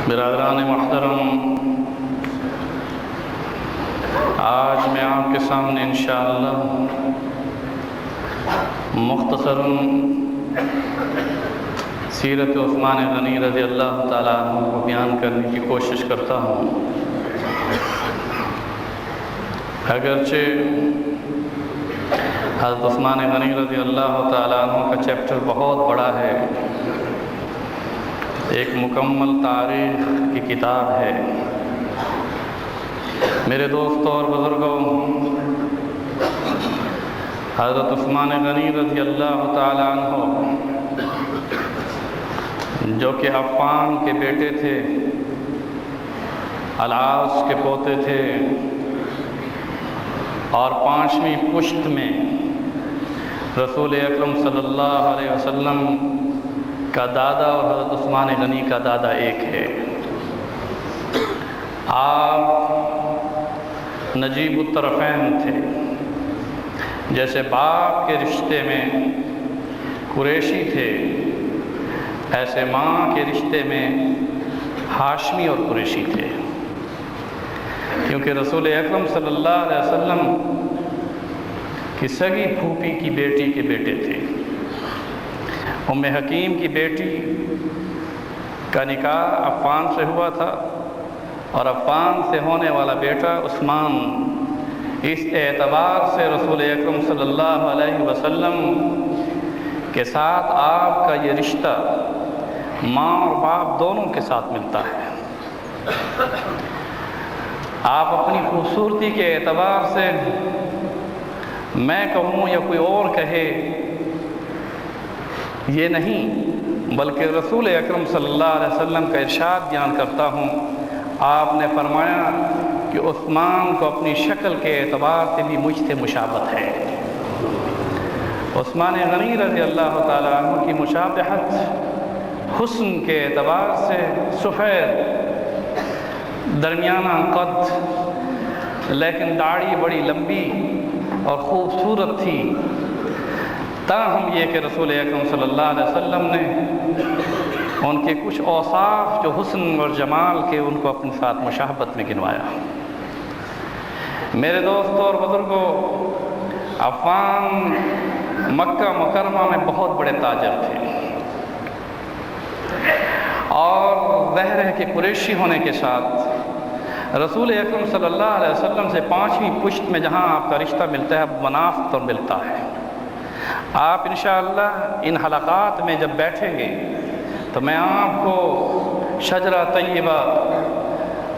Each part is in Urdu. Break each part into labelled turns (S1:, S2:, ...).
S1: برادران محترم، آج میں آپ کے سامنے انشاءاللہ مختصراً سیرت عثمان غنی رضی اللہ تعالیٰ عنہ کو بیان کرنے کی کوشش کرتا ہوں۔ اگرچہ حضرت عثمان غنی رضی اللہ تعالیٰ عنہ کا چیپٹر بہت بڑا ہے، ایک مکمل تاریخ کی کتاب ہے، میرے دوستوں اور بزرگوں، حضرت عثمان غنی رضی اللہ تعالیٰ عنہ جو کہ عفان کے بیٹے تھے، العاص کے پوتے تھے، اور 5ویں پشت میں رسول اکرم صلی اللہ علیہ وسلم کا دادا اور حضرت عثمان غنی کا دادا ایک ہے۔ آپ نجیب الطرفین تھے، جیسے باپ کے رشتے میں قریشی تھے، ایسے ماں کے رشتے میں ہاشمی اور قریشی تھے، کیونکہ رسول اکرم صلی اللہ علیہ وسلم کی سگی پھوپھی کی بیٹی کے بیٹے تھے۔ ام حکیم کی بیٹی کا نکاح عفان سے ہوا تھا، اور عفان سے ہونے والا بیٹا عثمان، اس اعتبار سے رسول اکرم صلی اللہ علیہ وسلم کے ساتھ آپ کا یہ رشتہ ماں اور باپ دونوں کے ساتھ ملتا ہے۔ آپ اپنی خوبصورتی کے اعتبار سے، میں کہوں یا کوئی اور کہے، یہ نہیں بلکہ رسول اکرم صلی اللہ علیہ وسلم کا ارشاد بیان کرتا ہوں۔ آپ نے فرمایا کہ عثمان کو اپنی شکل کے اعتبار سے بھی مجھ سے مشابہت ہے۔ عثمان غنی رضی اللہ تعالیٰ عنہ کی مشابہت حسن کے اعتبار سے سفید، درمیانہ قد، لیکن داڑھی بڑی لمبی اور خوبصورت تھی۔ تاہم یہ کہ رسول اکرم صلی اللہ علیہ وسلم نے ان کے کچھ اوصاف جو حسن اور جمال کے، ان کو اپنے ساتھ مشابہت میں گنوایا۔ میرے دوستوں اور بزرگوں، عفان مکہ مکرمہ میں بہت بڑے تاجر تھے، اور ظاہر ہے کہ قریشی ہونے کے ساتھ رسول اکرم صلی اللہ علیہ وسلم سے 5ویں پشت میں جہاں آپ کا رشتہ ملتا ہے، مناف پر ملتا ہے۔ آپ انشاءاللہ ان حلقات میں جب بیٹھیں گے تو میں آپ کو شجرہ طیبہ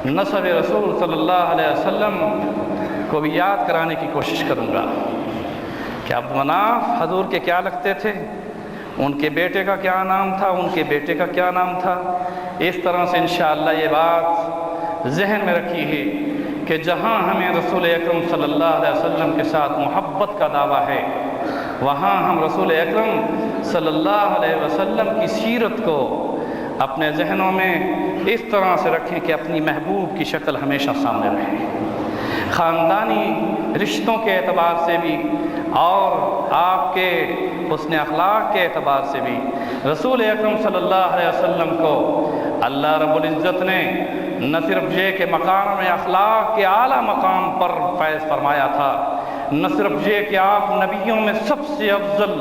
S1: نسب رسول صلی اللہ علیہ وسلم کو بھی یاد کرانے کی کوشش کروں گا کہ عبد مناف حضور کے کیا لگتے تھے، ان کے بیٹے کا کیا نام تھا، ان کے بیٹے کا کیا نام تھا۔ اس طرح سے انشاءاللہ یہ بات ذہن میں رکھی ہے کہ جہاں ہمیں رسول اکرم صلی اللہ علیہ وسلم کے ساتھ محبت کا دعویٰ ہے، وہاں ہم رسول اکرم صلی اللہ علیہ وسلم کی سیرت کو اپنے ذہنوں میں اس طرح سے رکھیں کہ اپنی محبوب کی شکل ہمیشہ سامنے رہے۔ خاندانی رشتوں کے اعتبار سے بھی اور آپ کے حسن اخلاق کے اعتبار سے بھی رسول اکرم صلی اللہ علیہ وسلم کو اللہ رب العزت نے نہ صرف یہ کہ مقام اخلاق کے اعلیٰ مقام پر فیض فرمایا تھا، نہ صرف یہ کہ آپ نبیوں میں سب سے افضل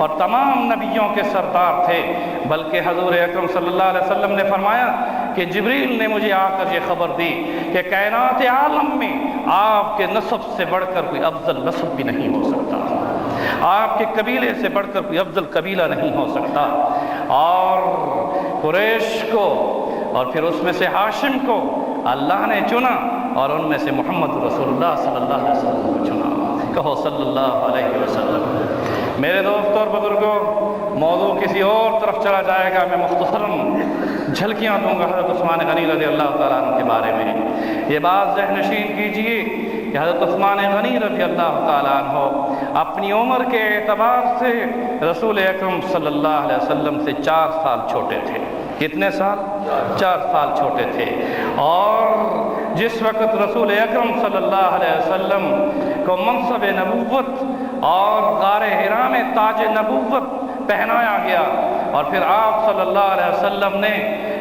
S1: اور تمام نبیوں کے سردار تھے، بلکہ حضور اکرم صلی اللہ علیہ وسلم نے فرمایا کہ جبریل نے مجھے آ کر یہ خبر دی کہ کائنات عالم میں آپ کے نسب سے بڑھ کر کوئی افضل نسب بھی نہیں ہو سکتا، آپ کے قبیلے سے بڑھ کر کوئی افضل قبیلہ نہیں ہو سکتا۔ اور قریش کو اور پھر اس میں سے ہاشم کو اللہ نے چنا، اور ان میں سے محمد رسول اللہ صلی اللہ علیہ وسلم کو چنا۔ کہو صلی اللہ علیہ وسلم۔ میرے دوستوں اور بزرگوں، موضوع کسی اور طرف چلا جائے گا، میں مختصراً جھلکیاں دوں گا حضرت عثمان غنی رضی اللہ تعالیٰ عنہ کے بارے میں۔ یہ بات ذہن نشین کیجئے کہ حضرت عثمان غنی رضی اللہ تعالیٰ عنہ اپنی عمر کے اعتبار سے رسول اکرم صلی اللہ علیہ وسلم سے 4 سال چھوٹے تھے۔ کتنے سال؟ 4 سال چھوٹے تھے۔ اور جس وقت رسول اکرم صلی اللہ علیہ وسلم کو منصب نبوت اور غار حرا میں تاج نبوت پہنایا گیا، اور پھر آپ صلی اللہ علیہ وسلم نے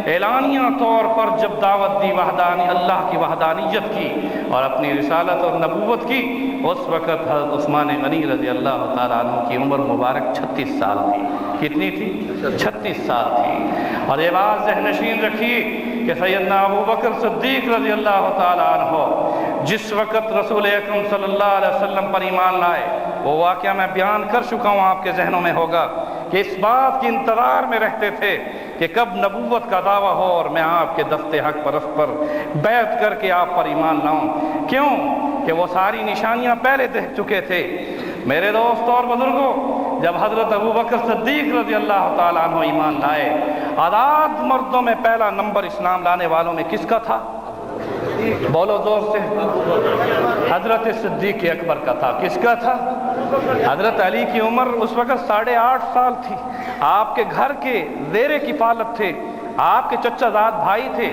S1: اعلانیہ طور پر جب دعوت دی وحدانی اللہ کی وحدانیت کی اور اپنی رسالت اور نبوت کی، اس وقت حضرت عثمان غنی رضی اللہ تعالیٰ عنہ کی عمر مبارک 36 سال تھی۔ کتنی تھی؟ 36 سال تھی۔ اور یہ بات ذہن نشین رکھیے کہ سیدنا ابو بکر صدیق رضی اللہ تعالیٰ عنہ جس وقت رسول اکرم صلی اللہ علیہ وسلم پر ایمان لائے، وہ واقعہ میں بیان کر چکا ہوں، آپ کے ذہنوں میں ہوگا کہ اس بات کے انتظار میں رہتے تھے کہ کب نبوت کا دعویٰ ہو اور میں آپ کے دست حق پرست پر بیعت کر کے آپ پر ایمان لاؤں۔ کیوں کہ وہ ساری نشانیاں پہلے دیکھ چکے تھے۔ میرے دوستوں اور بزرگوں، جب حضرت ابو بکر صدیق رضی اللہ تعالیٰ عنہ ایمان لائے، آزاد مردوں میں پہلا نمبر اسلام لانے والوں میں کس کا تھا؟ بولو زور سے۔ حضرت صدیق اکبر کا تھا۔ کس کا تھا؟ حضرت علی کی عمر اس وقت 8.5 سال تھی، آپ کے گھر کے زیر کفالت تھے، آپ کے چچا زاد بھائی تھے،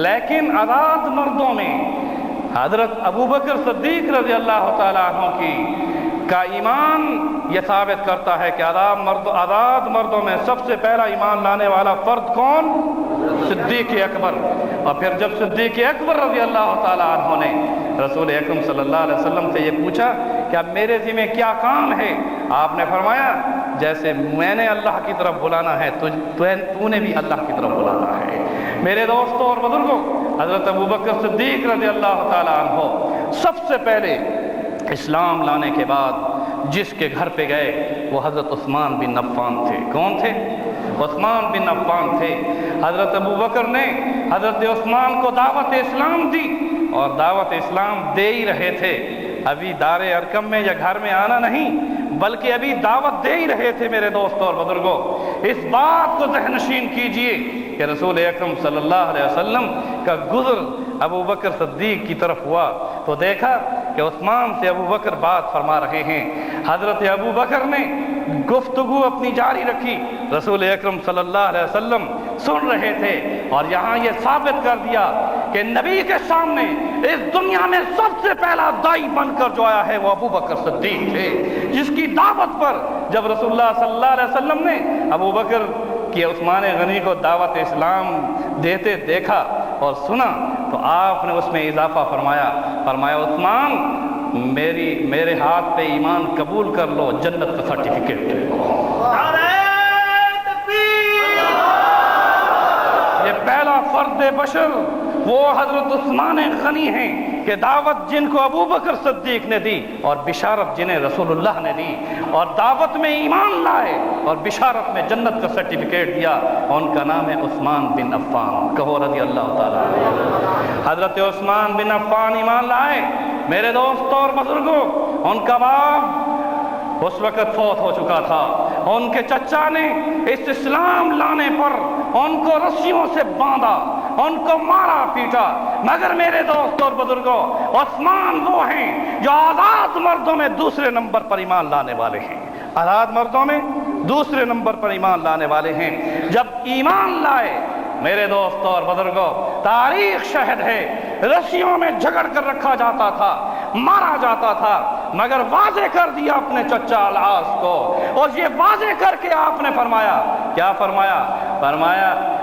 S1: لیکن آزاد مردوں میں حضرت ابو بکر صدیق رضی اللہ تعالیٰ عنہ کا ایمان یہ ثابت کرتا ہے کہ آزاد مردوں میں سب سے پہلا ایمان لانے والا فرد کون؟ صدیق اکبر۔ اور پھر جب صدیق اکبر رضی اللہ تعالیٰ عنہ نے رسول اکرم صلی اللہ علیہ وسلم سے یہ پوچھا کہ اب میرے ذمہ کیا کام ہے، آپ نے فرمایا جیسے میں نے اللہ کی طرف بلانا ہے تو نے بھی اللہ کی طرف بلانا ہے۔ میرے دوستوں اور بزرگوں، حضرت ابو بکر صدیق رضی اللہ تعالیٰ عنہ سب سے پہلے اسلام لانے کے بعد جس کے گھر پہ گئے وہ حضرت عثمان بن عفان تھے۔ کون تھے؟ عثمان بن عفان تھے۔ حضرت ابو بکر نے حضرت عثمان کو دعوت اسلام دی اور دعوت اسلام دے ہی رہے تھے، ابھی دار ارقم میں یا گھر میں آنا نہیں بلکہ ابھی دعوت دے ہی رہے تھے۔ میرے دوستوں اور بزرگوں، اس بات کو ذہن نشین کیجئے کہ رسول اکرم صلی اللہ علیہ وسلم کا گزر ابو بکر صدیق کی طرف ہوا تو دیکھا کہ عثمان سے ابو بکر بات فرما رہے ہیں۔ حضرت ابو بکر نے گفتگو اپنی جاری رکھی، رسول اکرم صلی اللہ علیہ وسلم سن رہے تھے، اور یہاں یہ ثابت کر دیا کہ نبی کے سامنے اس دنیا میں سب سے پہلا دائی بن کر جو آیا ہے وہ ابو بکر صدیق تھے، جس کی دعوت پر جب رسول اللہ صلی اللہ علیہ وسلم نے ابو بکر کہ عثمان غنی کو دعوت اسلام دیتے دیکھا اور سنا تو آپ نے اس میں اضافہ فرمایا عثمان میرے ہاتھ پہ ایمان قبول کر لو، جنت کا سرٹیفکیٹ دے دو۔ یہ پہلا فرد بشر وہ حضرت عثمان غنی ہیں کہ دعوت جن کو ابو بکر صدیق نے دی اور بشارت جنہیں رسول اللہ نے دی، اور دعوت میں ایمان لائے اور بشارت میں جنت کا سرٹیفکیٹ دیا، ان کا نام ہے عثمان بن عفان۔ کہو رضی اللہ تعالیٰ عنہ۔ حضرت عثمان بن عفان ایمان لائے۔ میرے دوستوں اور بزرگوں، ان کا باپ اس وقت فوت ہو چکا تھا، ان کے چچا نے اس اسلام لانے پر ان کو رسیوں سے باندھا، ان کو مارا پیٹا، مگر میرے دوستوں اور بزرگوں، عثمان وہ ہیں جو آزاد مردوں میں دوسرے نمبر پر ایمان لانے والے ہیں، آزاد مردوں میں دوسرے نمبر پر ایمان لانے والے ہیں۔ جب ایمان لائے میرے دوستوں اور بزرگوں، تاریخ شاہد ہے رسیوں میں جھگڑ کر رکھا جاتا تھا، مارا جاتا تھا، مگر واضح کر دیا اپنے چچا العاص کو، اور یہ واضح کر کے آپ نے فرمایا، کیا فرمایا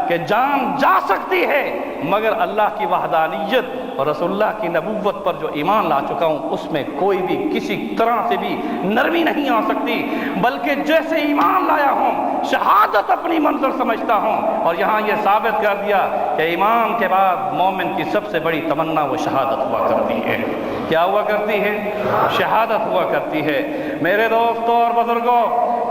S1: کہ جان جا سکتی ہے مگر اللہ کی وحدانیت اور رسول اللہ کی نبوت پر جو ایمان لا چکا ہوں اس میں کوئی بھی کسی طرح سے بھی نرمی نہیں آ سکتی، بلکہ جیسے ایمان لایا ہوں شہادت اپنی منظر سمجھتا ہوں۔ اور یہاں یہ ثابت کر دیا کہ ایمان کے بعد مومن کی سب سے بڑی تمنا وہ شہادت ہوا کرتی ہے۔ کیا ہوا کرتی ہے؟ شہادت ہوا کرتی ہے۔ میرے دوستوں اور بزرگوں،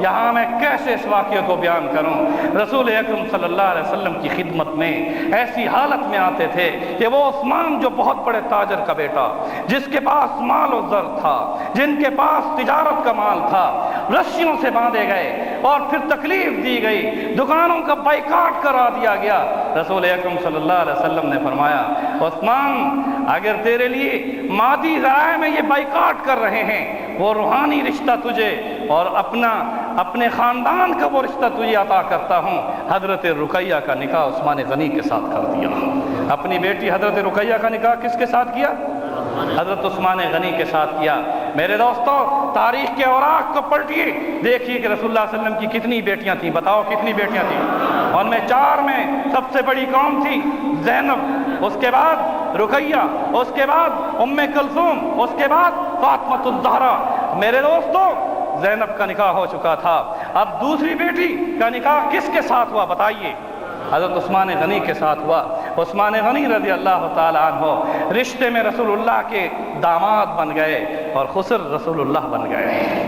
S1: یہاں میں کیسے اس واقعے کو بیان کروں؟ رسول اکرم صلی اللہ علیہ وسلم کی خدمت میں ایسی حالت میں آتے تھے کہ وہ عثمان جو بہت بڑے تاجر کا بیٹا، جس کے پاس مال و زر تھا، جن کے پاس تجارت کا مال تھا، رسیوں سے باندھے گئے اور پھر تکلیف دی گئی، دکانوں کا بائیکاٹ کرا دیا گیا۔ رسول اکرم صلی اللہ علیہ وسلم نے فرمایا عثمان اگر تیرے لیے مادی ذرائع میں یہ بائیکاٹ کر رہے ہیں، وہ روحانی رشتہ تجھے اور اپنے خاندان کا وہ رشتہ تجھے عطا کرتا ہوں۔ حضرت رقیہ کا نکاح عثمان غنی کے ساتھ کر دیا۔ اپنی بیٹی حضرت رقیہ کا نکاح کس کے ساتھ کیا؟ حضرت عثمان غنی کے ساتھ کیا۔ میرے دوستو، تاریخ کے اوراق کو پلٹیے، دیکھیے کہ رسول اللہ صلی اللہ علیہ وسلم کی کتنی بیٹیاں تھیں، بتاؤ کتنی بیٹیاں تھیں؟ ان میں 4 میں سب سے بڑی کون تھی؟ زینب، اس کے بعد رقیہ، اس کے بعد ام کلثوم، اس کے بعد فاطمہ الزہرا۔ میرے دوستو زینب کا نکاح ہو چکا تھا، اب دوسری بیٹی کا نکاح کس کے ساتھ ہوا بتائیے؟ حضرت عثمان غنی کے ساتھ ہوا۔ عثمان غنی رضی اللہ تعالیٰ عنہ رشتے میں رسول اللہ کے داماد بن گئے اور خسر رسول اللہ بن گئے۔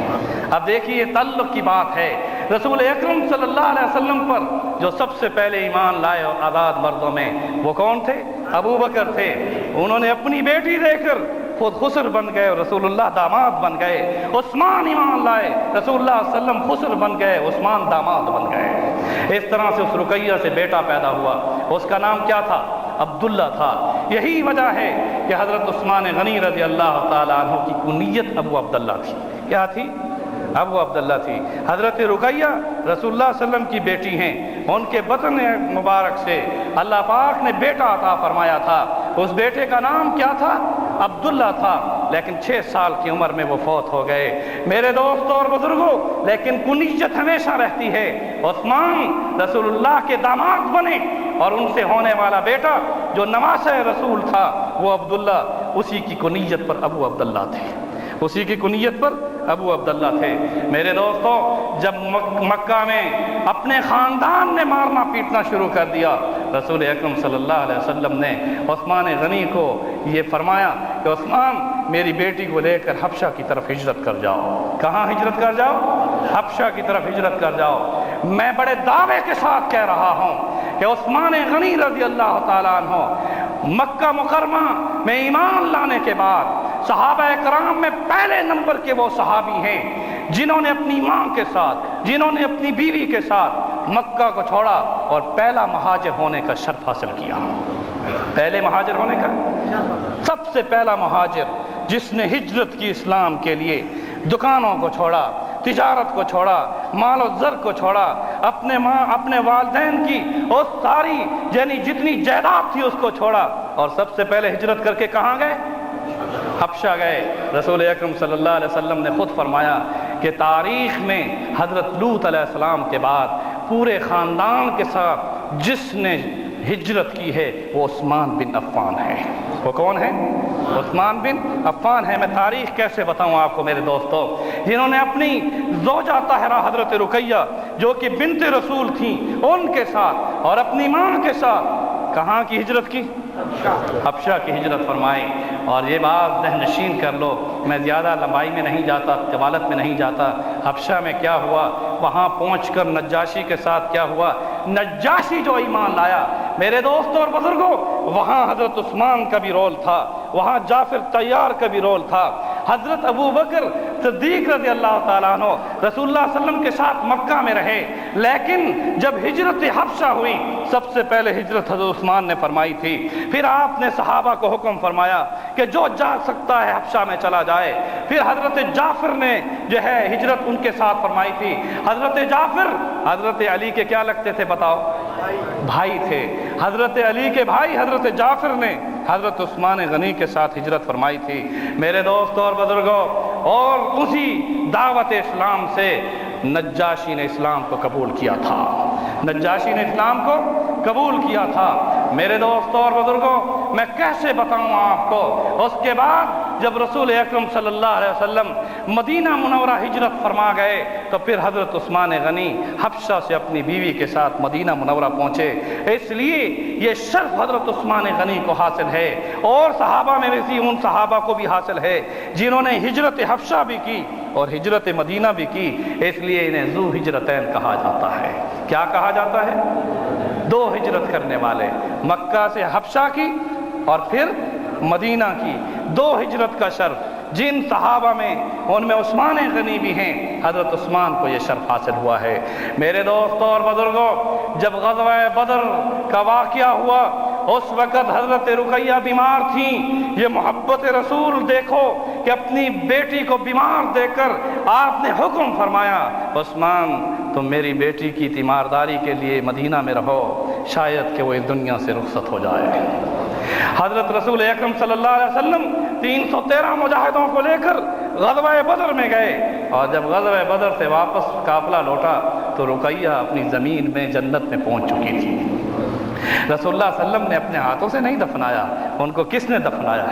S1: اب دیکھیے تعلق کی بات ہے، رسول اکرم صلی اللہ علیہ وسلم پر جو سب سے پہلے ایمان لائے اور آزاد مردوں میں وہ کون تھے؟ ابو بکر تھے۔ انہوں نے اپنی بیٹی دے کر خود خسر بن گئے اور رسول اللہ داماد بن گئے۔ عثمان ایمان لائے، رسول اللہ صلی اللہ علیہ وسلم خسر بن گئے، عثمان داماد بن گئے۔ اس طرح سے اس رقیہ سے بیٹا پیدا ہوا، اس کا نام کیا تھا؟ عبداللہ تھا۔ یہی وجہ ہے کہ حضرت عثمان غنی رضی اللہ تعالیٰ عنہ کی کنیت ابو عبداللہ تھی۔ کیا تھی؟ ابو عبداللہ تھی۔ حضرت رقیہ رسول اللہ صلی اللہ علیہ وسلم کی بیٹی ہیں، ان کے بطن مبارک سے اللہ پاک نے بیٹا عطا فرمایا تھا۔ اس بیٹے کا نام کیا تھا؟ عبداللہ تھا، لیکن 6 سال کی عمر میں وہ فوت ہو گئے۔ میرے دوستوں اور بزرگوں، لیکن کنیت ہمیشہ رہتی ہے۔ عثمان رسول اللہ کے داماد بنے اور ان سے ہونے والا بیٹا جو نواسہ رسول تھا وہ عبداللہ، اسی کی کنیت پر ابو عبداللہ تھے، اسی کی کنیت پر ابو عبداللہ تھے۔ میرے دوستو جب مکہ میں اپنے خاندان نے مارنا پیٹنا شروع کر دیا، رسول اکرم صلی اللہ علیہ وسلم نے عثمان غنی کو یہ فرمایا کہ عثمان میری بیٹی کو لے کر حبشہ کی طرف ہجرت کر جاؤ۔ کہاں ہجرت کر جاؤ؟ حبشہ کی طرف ہجرت کر جاؤ۔ میں بڑے دعوے کے ساتھ کہہ رہا ہوں کہ عثمان غنی رضی اللہ تعالیٰ عنہ مکہ مکرمہ میں ایمان لانے کے بعد صحابہ کرام میں پہلے نمبر کے وہ صحابی ہیں جنہوں نے اپنی ماں کے ساتھ، جنہوں نے اپنی بیوی کے ساتھ مکہ کو چھوڑا اور پہلا مہاجر ہونے کا شرف حاصل کیا۔ پہلے مہاجر ہونے کا، سب سے پہلا مہاجر جس نے ہجرت کی اسلام کے لیے، دکانوں کو چھوڑا، تجارت کو چھوڑا، مال و زر کو چھوڑا، اپنے والدین کی اور ساری یعنی جتنی جائیداد تھی اس کو چھوڑا اور سب سے پہلے ہجرت کر کے کہاں گئے؟ حبشہ گئے۔ رسول اکرم صلی اللہ علیہ وسلم نے خود فرمایا کہ تاریخ میں حضرت لوط علیہ السلام کے بعد پورے خاندان کے ساتھ جس نے ہجرت کی ہے وہ عثمان بن عفان ہے۔ وہ کون ہے؟ عثمان بن عفان ہے۔ میں تاریخ کیسے بتاؤں آپ کو میرے دوستو، جنہوں نے اپنی زوجہ طاہرہ حضرت رقیہ جو کہ بنت رسول تھیں ان کے ساتھ اور اپنی ماں کے ساتھ کہاں کی ہجرت کی؟ حبشہ کی ہجرت فرمائی۔ اور یہ بات ذہن نشین کر لو، میں زیادہ لمبائی میں نہیں جاتا، طوالت میں نہیں جاتا۔ حبشہ میں کیا ہوا، وہاں پہنچ کر نجاشی کے ساتھ کیا ہوا، نجاشی جو ایمان لایا، میرے دوستوں اور بزرگوں، وہاں حضرت عثمان کا بھی رول تھا، وہاں جعفر طیار کا بھی رول تھا، حضرت ابو بکر صدیق رضی اللہ تعالیٰ عنہ رسول اللہ صلی اللہ علیہ وسلم کے ساتھ مکہ میں رہے۔ لیکن جب ہجرت حبشہ ہوئی، سب سے پہلے ہجرت حضرت عثمان نے فرمائی تھی۔ پھر آپ نے صحابہ کو حکم فرمایا کہ جو جا سکتا ہے حبشہ میں چلا جائے۔ پھر حضرت جعفر نے جو ہے ہجرت ان کے ساتھ فرمائی تھی۔ حضرت جعفر حضرت علی کے کیا لگتے تھے بتاؤ؟ بھائی تھے۔ حضرت علی کے بھائی حضرت جعفر نے حضرت عثمان غنی کے ساتھ ہجرت فرمائی تھی۔ میرے دوستوں اور بزرگوں، اور اسی دعوت اسلام سے نجاشی نے اسلام کو قبول کیا تھا، نجاشی نے اسلام کو قبول کیا تھا۔ میرے دوستوں اور بزرگوں، میں کیسے بتاؤں آپ کو، اس کے بعد جب رسول اکرم صلی اللہ علیہ وسلم مدینہ منورہ ہجرت فرما گئے تو پھر حضرت عثمان غنی حبشہ سے اپنی بیوی کے ساتھ مدینہ منورہ پہنچے۔ اس لیے یہ شرف حضرت عثمان غنی کو حاصل ہے اور صحابہ میں بھی ان صحابہ کو بھی حاصل ہے جنہوں نے ہجرت حبشہ بھی کی اور ہجرت مدینہ بھی کی۔ اس لیے انہیں ذو ہجرتین کہا جاتا ہے۔ کیا کہا جاتا ہے؟ 2 ہجرت کرنے والے، مکہ سے حبشہ کی اور پھر مدینہ کی، 2 ہجرت کا شرف۔ جن صحابہ میں ان میں عثمان غنی بھی ہیں، حضرت عثمان کو یہ شرف حاصل ہوا ہے۔ میرے دوستوں اور بزرگوں، جب غزوہ بدر کا واقعہ ہوا اس وقت حضرت رقیہ بیمار تھیں۔ یہ محبت رسول دیکھو کہ اپنی بیٹی کو بیمار دے کر آپ نے حکم فرمایا، عثمان تم میری بیٹی کی تیمارداری کے لیے مدینہ میں رہو، شاید کہ وہ اس دنیا سے رخصت ہو جائے۔ حضرت رسول اکرم صلی اللہ علیہ وسلم 313 مجاہدوں کو لے کر غزوہ بدر میں گئے، اور جب غزوہ بدر سے واپس قافلہ لوٹا تو رقیہ اپنی زمین میں جنت میں پہنچ چکی تھی۔ رسول اللہ صلی اللہ علیہ وسلم نے اپنے ہاتھوں سے نہیں دفنایا، ان کو کس نے دفنایا؟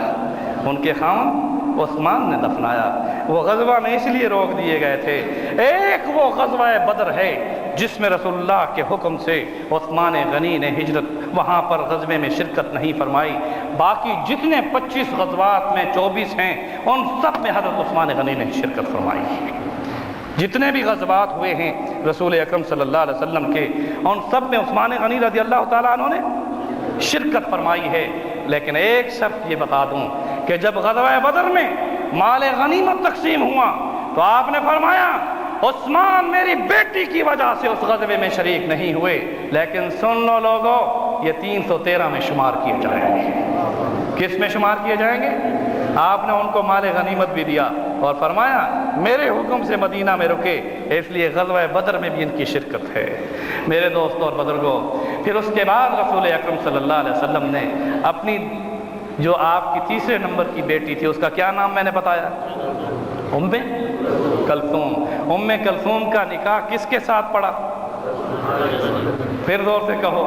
S1: ان کے خاوند عثمان نے دفنایا۔ وہ غزوہ میں اس لیے روک دیے گئے تھے، ایک وہ غزوہ بدر ہے جس میں رسول اللہ کے حکم سے عثمان غنی نے ہجرت وہاں پر غزوے میں شرکت نہیں فرمائی، باقی جتنے 25 غزوات میں 24 ہیں ان سب میں حضرت عثمان غنی نے شرکت فرمائی۔ جتنے بھی غزوات ہوئے ہیں رسول اکرم صلی اللہ علیہ وسلم کے، ان سب میں عثمان غنی رضی اللہ تعالیٰ عنہ نے شرکت فرمائی ہے۔ لیکن ایک شرط یہ بتا دوں کہ جب غزوہ بدر میں مال غنیمت تقسیم ہوا تو آپ نے فرمایا عثمان میری بیٹی کی وجہ سے اس غزوے میں شریک نہیں ہوئے، لیکن سن لو لوگوں یہ 313 میں شمار کیے جائیں گے۔ کس میں شمار کیے جائیں گے؟ آپ نے ان کو مال غنیمت بھی دیا اور فرمایا میرے حکم سے مدینہ میں رکے، اس لیے غزوہ بدر میں بھی ان کی شرکت ہے۔ میرے دوستوں اور بزرگوں، پھر اس کے بعد رسول اکرم صلی اللہ علیہ وسلم نے اپنی جو آپ کی تیسرے نمبر کی بیٹی تھی اس کا کیا نام میں نے بتایا؟ ام کلثوم۔ ام کلثوم کا نکاح کس کے ساتھ پڑا؟ پھر زور سے کہو،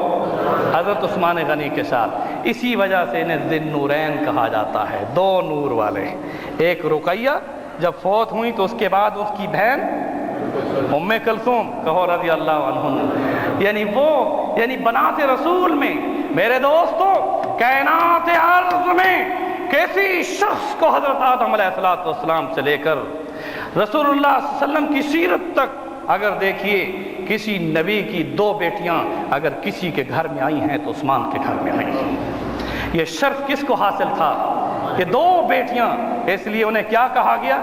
S1: حضرت عثمان غنی کے ساتھ۔ اسی وجہ سے انہیں ذی النورین کہا جاتا ہے، دو نور والے۔ ایک رقیہ جب فوت ہوئی تو اس کے بعد اس کی بہن ام کلثوم کہو رضی اللہ عنہ، یعنی بنات رسول میں میرے دوستو کائنات عرض میں کسی شخص کو حضرت آدم علیہ السلام سے لے کر رسول اللہ صلی اللہ علیہ وسلم کی سیرت تک اگر دیکھیے کسی نبی کی دو بیٹیاں اگر کسی کے گھر میں آئی ہیں تو عثمان کے گھر میں آئی ہیں۔ یہ شرف کس کو حاصل تھا کہ دو بیٹیاں، اس لیے انہیں کیا کہا گیا؟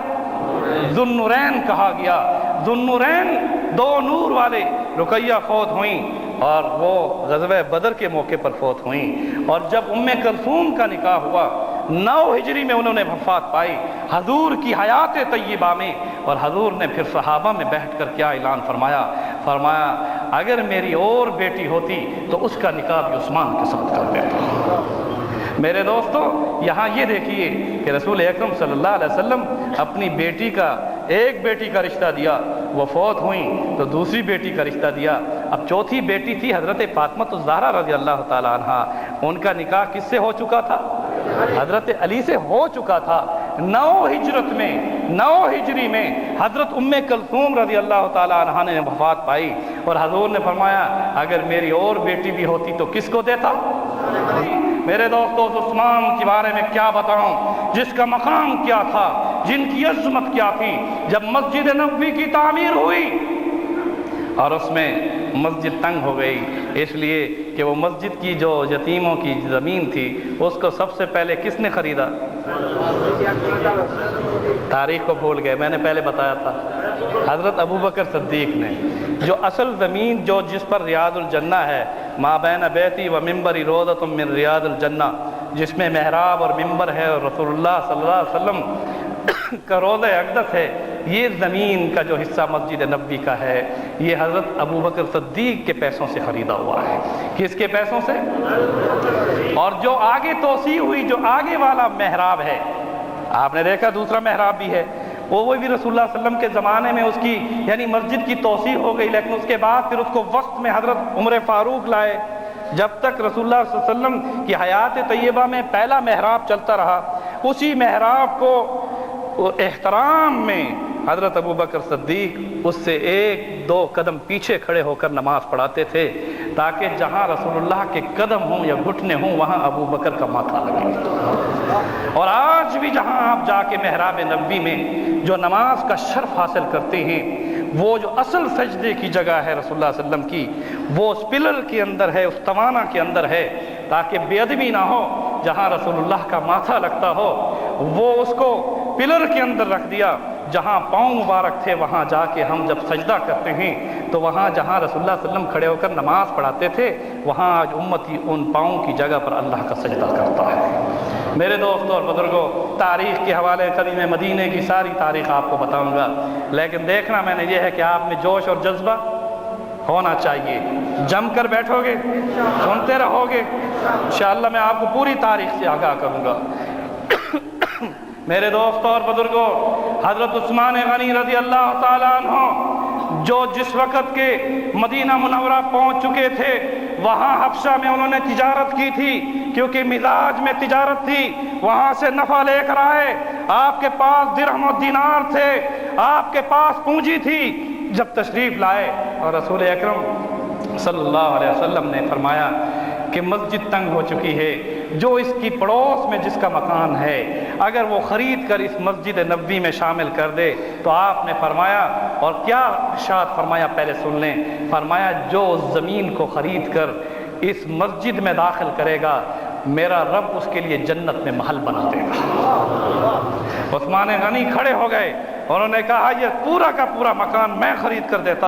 S1: ذو النورین کہا گیا۔ ذو النورین دو نور والے۔ رقیہ فوت ہوئیں اور وہ غزوہ بدر کے موقع پر فوت ہوئیں، اور جب ام کلثوم کا نکاح ہوا 9 ہجری میں انہوں نے وفات پائی حضور کی حیات طیبہ میں، اور حضور نے پھر صحابہ میں بیٹھ کر کیا اعلان فرمایا اگر میری اور بیٹی ہوتی تو اس کا نکاح بھی عثمان کے ساتھ کر دیتا۔ میرے دوستو یہاں یہ دیکھیے کہ رسول اکرم صلی اللہ علیہ وسلم اپنی بیٹی کا ایک بیٹی کا رشتہ دیا، وہ فوت ہوئیں تو دوسری بیٹی کا رشتہ دیا۔ اب چوتھی بیٹی تھی حضرت فاطمہ الزہرا رضی اللہ تعالیٰ عنہا، ان کا نکاح کس سے ہو چکا تھا؟ حضرت علی سے ہو چکا تھا۔ 9 ہجری میں حضرت ام کلثوم رضی اللہ تعالیٰ عنہا نے وفات پائی، اور حضور نے فرمایا اگر میری اور بیٹی بھی ہوتی تو کس کو دیتا؟ میرے دوستو اس عثمان کے بارے میں کیا بتاؤں، جس کا مقام کیا تھا، جن کی عظمت کیا تھی۔ جب مسجد نبوی کی تعمیر ہوئی اور اس میں مسجد تنگ ہو گئی، اس لیے کہ وہ مسجد کی جو یتیموں کی زمین تھی اس کو سب سے پہلے کس نے خریدا؟ تاریخ کو بھول گئے، میں نے پہلے بتایا تھا، حضرت ابوبکر صدیق نے۔ جو اصل زمین جس پر ریاض الجنہ ہے، ما بین بیتی و منبری روضۃ من ریاض الجنہ، جس میں محراب اور منبر ہے اور رسول اللہ صلی اللہ علیہ وسلم کا روضہ اقدس ہے، یہ زمین کا جو حصہ مسجد نبوی کا ہے یہ حضرت ابوبکر صدیق کے پیسوں سے خریدا ہوا ہے۔ کس کے پیسوں سے؟ اور جو آگے توسیع ہوئی، جو آگے والا محراب ہے، آپ نے دیکھا دوسرا محراب بھی ہے، وہ بھی رسول اللہ صلی اللہ علیہ وسلم کے زمانے میں اس کی مسجد کی توسیع ہو گئی، لیکن اس کے بعد پھر اس کو وقت میں حضرت عمر فاروق لائے۔ جب تک رسول اللہ صلی اللہ علیہ وسلم کی حیات طیبہ میں پہلا محراب چلتا رہا، اسی محراب کو احترام میں حضرت ابوبکر صدیق اس سے 1-2 قدم پیچھے کھڑے ہو کر نماز پڑھاتے تھے، تاکہ جہاں رسول اللہ کے قدم ہوں یا گھٹنے ہوں وہاں ابوبکر کا ماتھا لگے۔ اور آج بھی جہاں آپ جا کے محراب نبوی میں جو نماز کا شرف حاصل کرتے ہیں، وہ جو اصل سجدے کی جگہ ہے رسول اللہ صلی اللہ علیہ وسلم کی، وہ اس پلر کے اندر ہے، اس توانا کے اندر ہے، تاکہ بے ادبی نہ ہو۔ جہاں رسول اللہ کا ماتھا لگتا ہو وہ اس کو پلر کے اندر رکھ دیا، جہاں پاؤں مبارک تھے وہاں جا کے ہم جب سجدہ کرتے ہیں تو وہاں جہاں رسول اللہ صلی اللہ علیہ وسلم کھڑے ہو کر نماز پڑھاتے تھے وہاں آج امتی ان پاؤں کی جگہ پر اللہ کا سجدہ کرتا ہے۔ میرے دوستوں اور بزرگوں، تاریخ کے حوالے سے میں مدینے کی ساری تاریخ آپ کو بتاؤں گا، لیکن دیکھنا میں نے یہ ہے کہ آپ میں جوش اور جذبہ ہونا چاہیے۔ جم کر بیٹھو گے، سنتے رہو گے، انشاءاللہ میں آپ کو پوری تاریخ سے آگاہ کروں گا۔ میرے دوستوں اور بزرگوں، حضرت عثمان غنی رضی اللہ تعالیٰ عنہ جو جس وقت کے مدینہ منورہ پہنچ چکے تھے، وہاں حبشہ میں انہوں نے تجارت کی تھی، کیونکہ مزاج میں تجارت تھی، وہاں سے نفع لے کر آئے۔ آپ کے پاس درہم و دینار تھے، آپ کے پاس پونجی تھی۔ جب تشریف لائے اور رسول اکرم صلی اللہ علیہ وسلم نے فرمایا کہ مسجد تنگ ہو چکی ہے، جو اس کی پڑوس میں جس کا مکان ہے اگر وہ خرید کر اس مسجد نبوی میں شامل کر دے تو آپ نے فرمایا، اور کیا ارشاد فرمایا پہلے سن لیں، فرمایا جو زمین کو خرید کر اس مسجد میں داخل کرے گا میرا رب اس کے لیے جنت میں محل بنا دے گا۔ عثمان غنی کھڑے ہو گئے، انہوں نے کہا یہ پورا کا پورا مکان میں خرید کر دیتا